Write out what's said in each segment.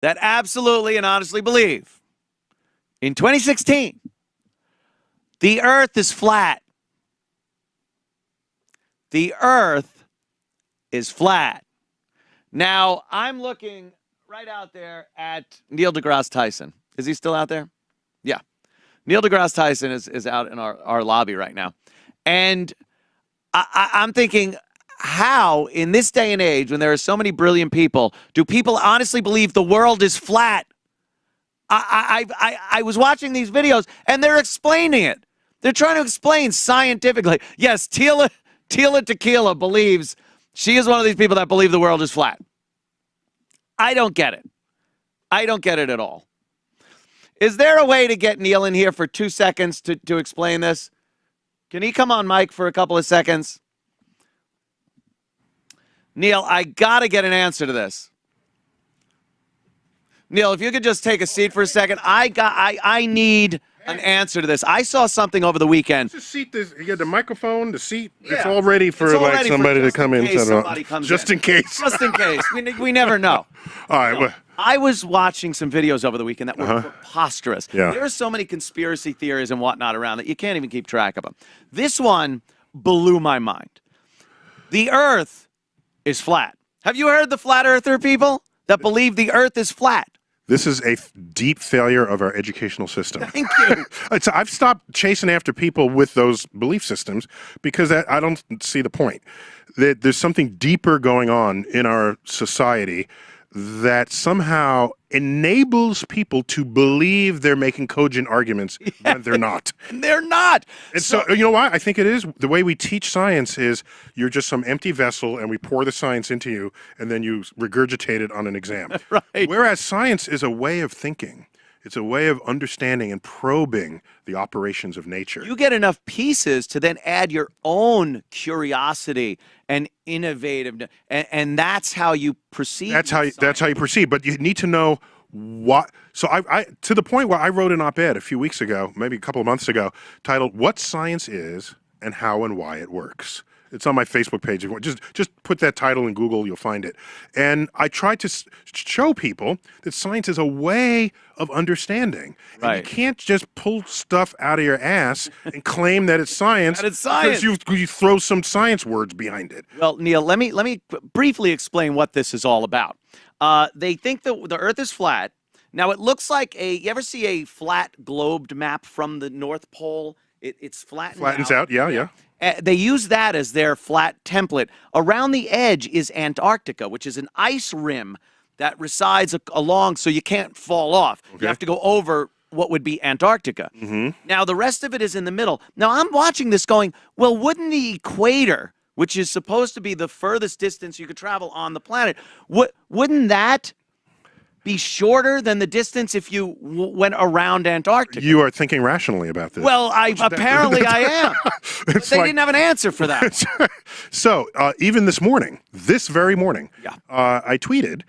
that absolutely and honestly believe in 2016 the Earth is flat. The Earth is flat. Now, I'm looking right out there at Neil deGrasse Tyson. Is he still out there? Yeah. Neil deGrasse Tyson is out in our lobby right now. And I'm thinking, how, in this day and age, when there are so many brilliant people, do people honestly believe the world is flat? I was watching these videos, and they're explaining it. They're trying to explain scientifically. Yes, Tila Tequila believes she is one of these people that believe the world is flat. I don't get it. I don't get it at all. Is there a way to get Neil in here for 2 seconds to explain this? Can he come on mic for a couple of seconds? Neil, I got to get an answer to this. Neil, if you could just take a seat for a second. I need an answer to this. I saw something over the weekend. Just seat this. You got the microphone, the seat. Yeah. It's all ready for like somebody to come in. Just in case. Just in case. We never know. All right. Well, I was watching some videos over the weekend that were preposterous. Yeah. There are so many conspiracy theories and whatnot around that you can't even keep track of them. This one blew my mind. The Earth is flat. Have you heard the flat earther people that believe the Earth is flat? this is a deep failure of our educational system. Thank you. I've stopped chasing after people with those belief systems because I don't see the point. There's something deeper going on in our society that somehow enables people to believe they're making cogent arguments when they're not. They're not. And so, you know why? I think it is. The way we teach science is you're just some empty vessel and we pour the science into you and then you regurgitate it on an exam. Right. Whereas science is a way of thinking. It's a way of understanding and probing the operations of nature. You get enough pieces to then add your own curiosity and innovative, and that's how you proceed. That's how you proceed. But you need to know what. So I to the point where I wrote an op-ed a few weeks ago, maybe a couple of months ago, titled "What Science Is and How and Why It Works." It's on my Facebook page. Just put that title in Google, you'll find it. And I tried to show people that science is a way of understanding. Right. And you can't just pull stuff out of your ass and claim that it's science. That it's science. Because you throw some science words behind it. Well, Neil, let me briefly explain what this is all about. They think that the Earth is flat. Now, it looks like you ever see a flat globed map from the North Pole? It's Flattens out, yeah. They use that as their flat template. Around the edge is Antarctica, which is an ice rim that resides along so you can't fall off. Okay. You have to go over what would be Antarctica. Mm-hmm. Now, the rest of it is in the middle. Now, I'm watching this going, well, wouldn't the equator, which is supposed to be the furthest distance you could travel on the planet, wouldn't that be shorter than the distance if you went around Antarctica? You are thinking rationally about this. Well, apparently I am. But they didn't have an answer for that. So even this very morning, I tweeted,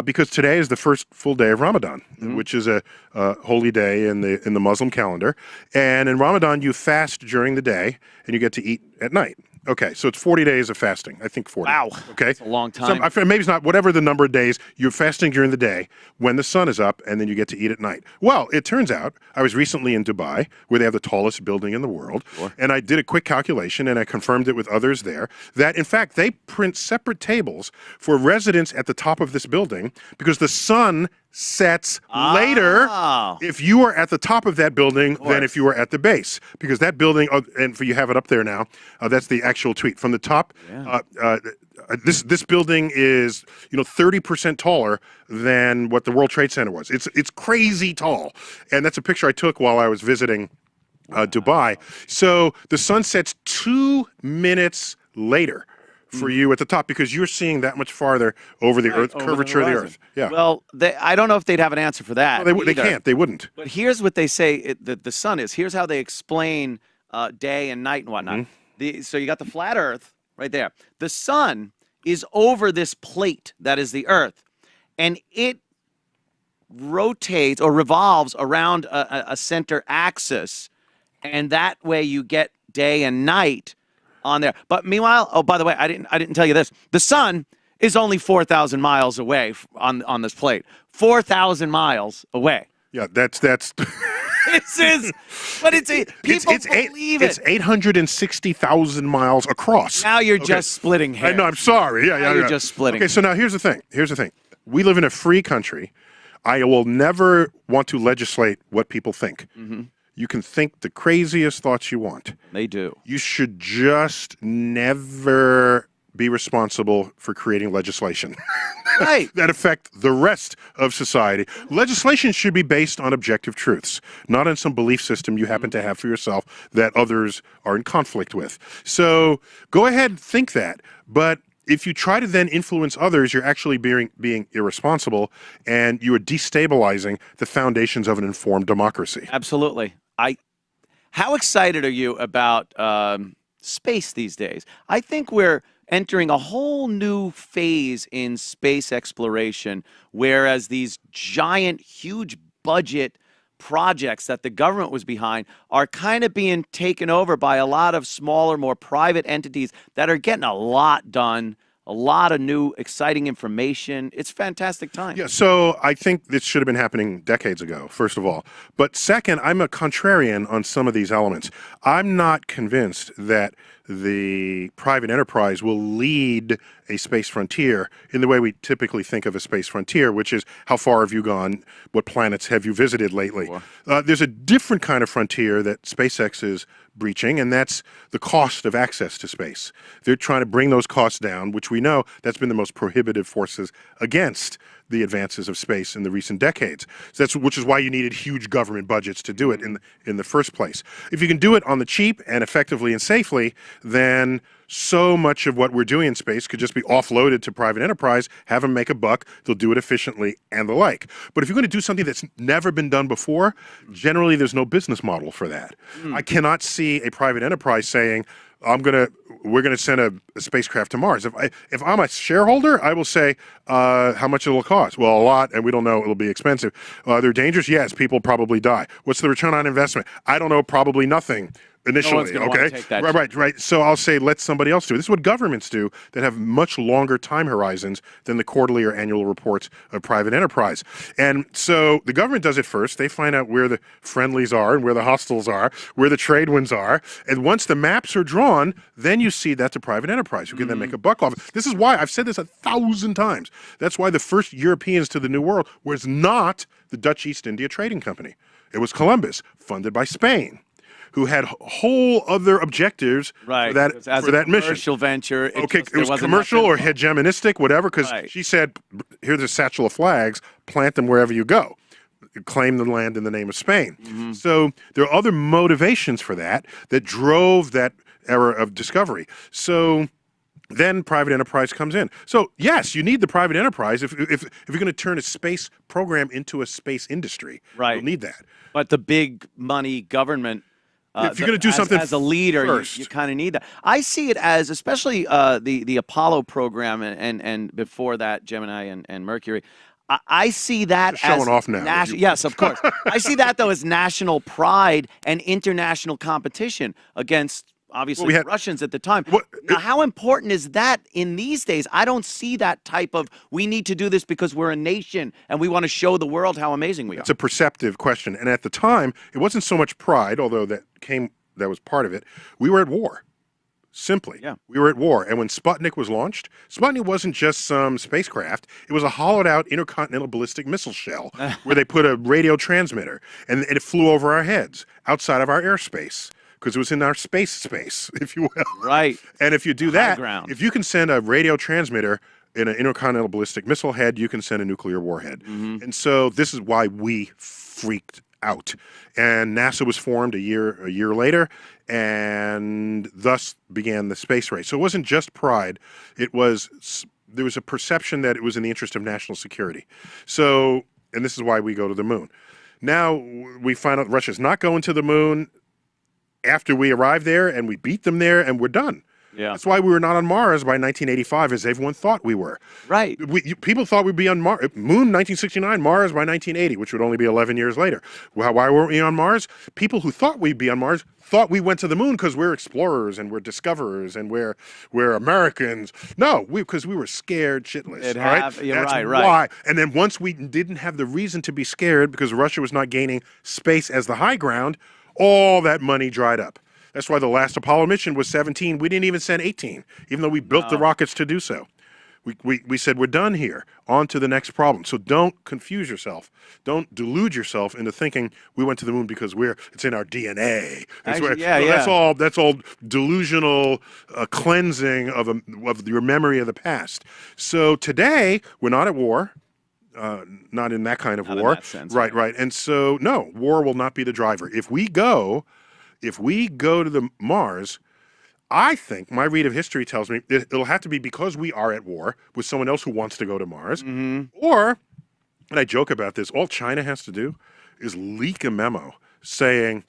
because today is the first full day of Ramadan, which is a holy day in the Muslim calendar. And in Ramadan, you fast during the day and you get to eat at night. Okay, so it's 40 days of fasting. I think 40. Wow. Okay. That's a long time. Maybe it's not, whatever the number of days, you're fasting during the day when the sun is up and then you get to eat at night. Well, it turns out, I was recently in Dubai where they have the tallest building in the world. Sure. And I did a quick calculation and I confirmed it with others there that, in fact, they print separate tables for residents at the top of this building because the sun sets later if you are at the top of that building than if you are at the base. Because that building, and you have it up there now, that's the actual tweet. From the top, this building is 30% taller than what the World Trade Center was. It's crazy tall. And that's a picture I took while I was visiting Dubai. So the sun sets 2 minutes later for you at the top because you're seeing that much farther over the Earth, curvature of the Earth. Yeah. Well, I don't know if they'd have an answer for that. Well, they can't. They wouldn't. But here's what they say the sun is. Here's how they explain day and night and whatnot. So you got the flat Earth right there. The sun is over this plate that is the Earth, and it rotates or revolves around a center axis, and that way you get day and night on there. But meanwhile, oh, by the way, I didn't tell you this. The sun is only 4,000 miles away on this plate. 4,000 miles away. Yeah, that's This is, but people believe it's 860,000 miles across. Now you're just splitting hairs. I know. I'm sorry. Yeah. You're just splitting. Okay, so now here's the thing. We live in a free country. I will never want to legislate what people think. Mm-hmm. You can think the craziest thoughts you want. They do. You should just never be responsible for creating legislation Right. that affect the rest of society. Legislation should be based on objective truths, not on some belief system you happen to have for yourself that others are in conflict with. So go ahead, think that. But if you try to then influence others, you're actually being irresponsible, and you are destabilizing the foundations of an informed democracy. Absolutely. How excited are you about space these days? I think we're entering a whole new phase in space exploration, whereas these giant, huge budget projects that the government was behind are kind of being taken over by a lot of smaller, more private entities that are getting a lot done, a lot of new, exciting information. It's fantastic time. Yeah, so I think this should have been happening decades ago, first of all. But second, I'm a contrarian on some of these elements. I'm not convinced that the private enterprise will lead a space frontier in the way we typically think of a space frontier, which is how far have you gone, what planets have you visited lately. There's a different kind of frontier that SpaceX is breaching, and that's the cost of access to space. They're trying to bring those costs down, which we know that's been the most prohibitive forces against the advances of space in the recent decades. So which is why you needed huge government budgets to do it in the first place. If you can do it on the cheap and effectively and safely, then so much of what we're doing in space could just be offloaded to private enterprise, have them make a buck, they'll do it efficiently and the like. But if you're going to do something that's never been done before, generally there's no business model for that. I cannot see a private enterprise saying, we're gonna send a spacecraft to Mars. If I'm a shareholder, I will say, how much it'll cost? Well, a lot, and we don't know. It'll be expensive. They're dangerous. Yes, people probably die. What's the return on investment? I don't know. Probably nothing. Initially, no one's gonna take that right. So I'll say let somebody else do it. This is what governments do that have much longer time horizons than the quarterly or annual reports of private enterprise. And so the government does it first. They find out where the friendlies are and where the hostiles are, where the trade winds are. And once the maps are drawn, then you see that to private enterprise, who can then make a buck off it. This is why I've said this 1,000 times. That's why the first Europeans to the New World was not the Dutch East India Trading Company. It was Columbus, funded by Spain, who had whole other objectives for that mission. Commercial venture. It was commercial or hegemonistic, whatever, because she said, here's a satchel of flags, plant them wherever you go. Claim the land in the name of Spain. So there are other motivations for that drove that era of discovery. So then private enterprise comes in. So yes, you need the private enterprise if you're going to turn a space program into a space industry. Right. You'll need that. But the big money government, if you're going to do something as a leader, first, you kind of need that. I see it as, especially the Apollo program and before that Gemini and Mercury. I see that showing as off now. Yes, of course. I see that though as national pride and international competition against obviously the Russians at the time. Now, how important is that in these days? I don't see that type of, we need to do this because we're a nation and we want to show the world how amazing we are. It's a perceptive question. And at the time, it wasn't so much pride, although that was part of it. We were at war. Simply. Yeah. We were at war. And when Sputnik was launched, Sputnik wasn't just some spacecraft. It was a hollowed out intercontinental ballistic missile shell where they put a radio transmitter and it flew over our heads outside of our airspace, because it was in our space, if you will. Right. And if you do that, if you can send a radio transmitter in an intercontinental ballistic missile head, you can send a nuclear warhead. And so this is why we freaked out. And NASA was formed a year later, and thus began the space race. So it wasn't just pride. There was a perception that it was in the interest of national security. So, and this is why we go to the moon. Now we find out Russia's not going to the moon after we arrive there and we beat them there and we're done. Yeah. That's why we were not on Mars by 1985, as everyone thought we were. Right. People thought we'd be on Mars. Moon 1969, Mars by 1980, which would only be 11 years later. Why weren't we on Mars? People who thought we'd be on Mars thought we went to the moon because we're explorers and we're discoverers and we're Americans. No, because we were scared shitless. You're That's right. why. And then once we didn't have the reason to be scared because Russia was not gaining space as the high ground, all that money dried up. That's why the last Apollo mission was 17. We didn't even send 18, even though we built the rockets to do so. We said, we're done here. On to the next problem. So don't confuse yourself. Don't delude yourself into thinking we went to the moon because it's in our DNA. That's all delusional cleansing of your memory of the past. So today, we're not at war. Not in that kind of war. In that sense, right. And so, no, war will not be the driver. If we go to the Mars, I think my read of history tells me it'll have to be because we are at war with someone else who wants to go to Mars. Or, and I joke about this, all China has to do is leak a memo saying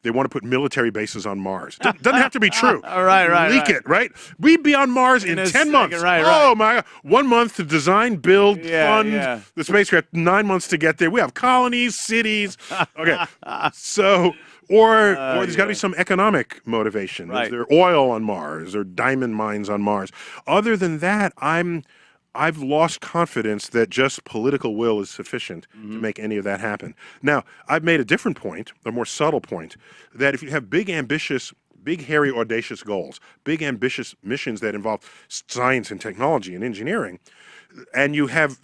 they want to put military bases on Mars. Doesn't have to be true. Leak it, right? We'd be on Mars in 10 months. Oh, my God. 1 month to design, build, fund the spacecraft, 9 months to get there. We have colonies, cities. Okay. So... Or there's got to be some economic motivation. Is there oil on Mars or diamond mines on Mars? Other than that, I've lost confidence that just political will is sufficient to make any of that happen. Now, I've made a different point, a more subtle point, that if you have big, ambitious, big, hairy, audacious goals, big, ambitious missions that involve science and technology and engineering, and you have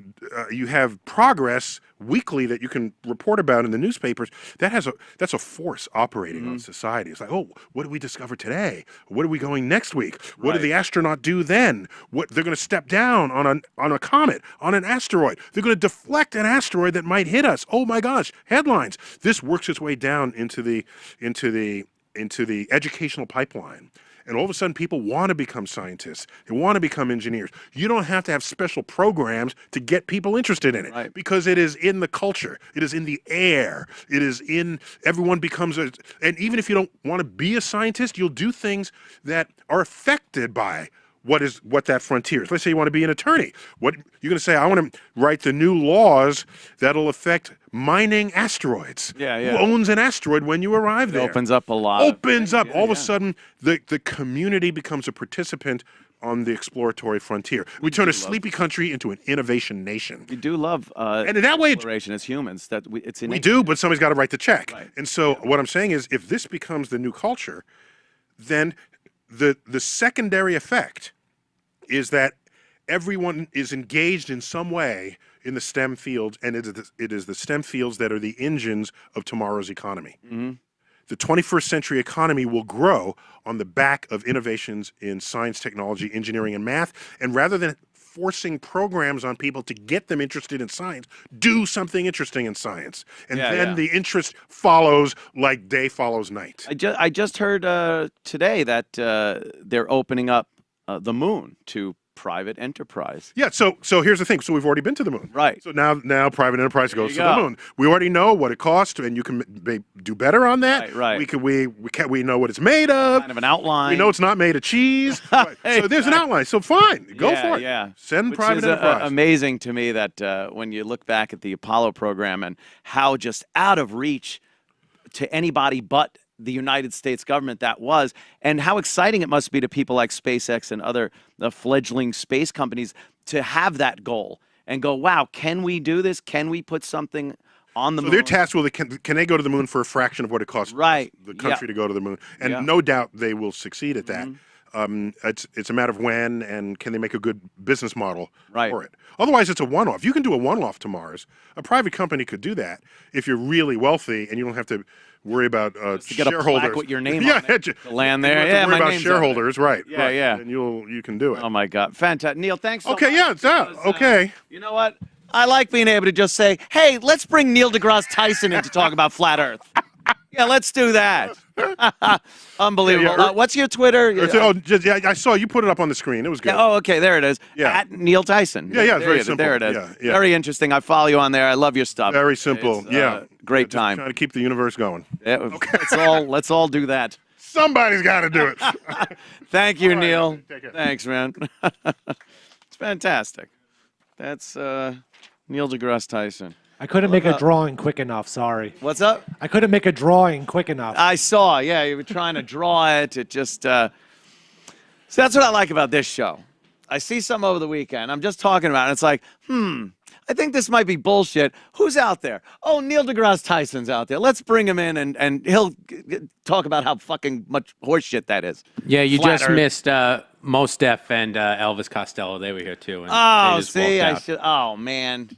progress weekly that you can report about in the newspapers, that's a force operating on society. It's like, oh, what did we discover today? What are we going next week? What did the astronaut do then? What they're going to step down on a comet, on an asteroid. They're going to deflect an asteroid that might hit us. Oh my gosh, headlines. This works its way down into the educational pipeline. And all of a sudden, people want to become scientists. They want to become engineers. You don't have to have special programs to get people interested in it because it is in the culture. It is in the air. It is in everyone becomes and even if you don't want to be a scientist, you'll do things that are affected by what that frontier is. Let's say you want to be an attorney. What you're going to say, I want to write the new laws that'll affect mining asteroids. Who owns an asteroid when you arrive there? It opens up a lot. All of a sudden, the community becomes a participant on the exploratory frontier. We turn a sleepy country into an innovation nation. We do love and in that way, exploration as humans. It's innate. We do, but somebody's got to write the check. And so what I'm saying is, if this becomes the new culture, then the secondary effect is that everyone is engaged in some way in the STEM fields, and it is the STEM fields that are the engines of tomorrow's economy. The 21st century economy will grow on the back of innovations in science, technology, engineering, and math, and rather than forcing programs on people to get them interested in science, do something interesting in science. And then the interest follows like day follows night. I just heard today that they're opening up the moon to private enterprise. Yeah, so here's the thing. So we've already been to the moon. Right. So now private enterprise goes to the moon. We already know what it costs, and you can do better on that. Right. We know what it's made of. Kind of an outline. We know it's not made of cheese. So there's an outline. So fine, go for it. Yeah. Send Which private is enterprise. Amazing to me that when you look back at the Apollo program and how just out of reach to anybody but the United States government that was, and how exciting it must be to people like SpaceX and other fledgling space companies to have that goal and go, wow, can we do this? Can we put something on the moon? So they're tasked with can they go to the moon for a fraction of what it costs the country to go to the moon? And no doubt they will succeed at that. It's a matter of when and can they make a good business model for it. Otherwise, it's a one-off. You can do a one-off to Mars. A private company could do that if you're really wealthy and you don't have to worry about to get shareholders. A plaque with your name on it. To land there. You don't have to worry about shareholders, right? And you can do it. Oh my God, fantastic, Neil. Thanks. So much. It's out. Okay. You know what? I like being able to just say, hey, let's bring Neil deGrasse Tyson in to talk about flat Earth. Yeah, let's do that. Unbelievable. What's your Twitter? I saw you put it up on the screen. It was good. Okay, there it is. At Neil Tyson. It's very simple. There it is. Very interesting. I follow you on there. I love your stuff. Very simple. Great time. Trying to keep the universe going. Let's all do that. Somebody's got to do it. Thank you, All right, Neil. Andy, take care. Thanks, man. It's fantastic. That's Neil deGrasse Tyson. I couldn't make a drawing quick enough. Sorry. What's up? I couldn't make a drawing quick enough. I saw. Yeah, you were trying to draw it. It just. So that's what I like about this show. I see some over the weekend. I'm just talking about it. It's like, I think this might be bullshit. Who's out there? Oh, Neil deGrasse Tyson's out there. Let's bring him in, and he'll talk about how fucking much horseshit that is. Yeah, you Flat just Earth. missed Mos Def and Elvis Costello. They were here too. And Oh, they just see, walked I out. should. Oh man,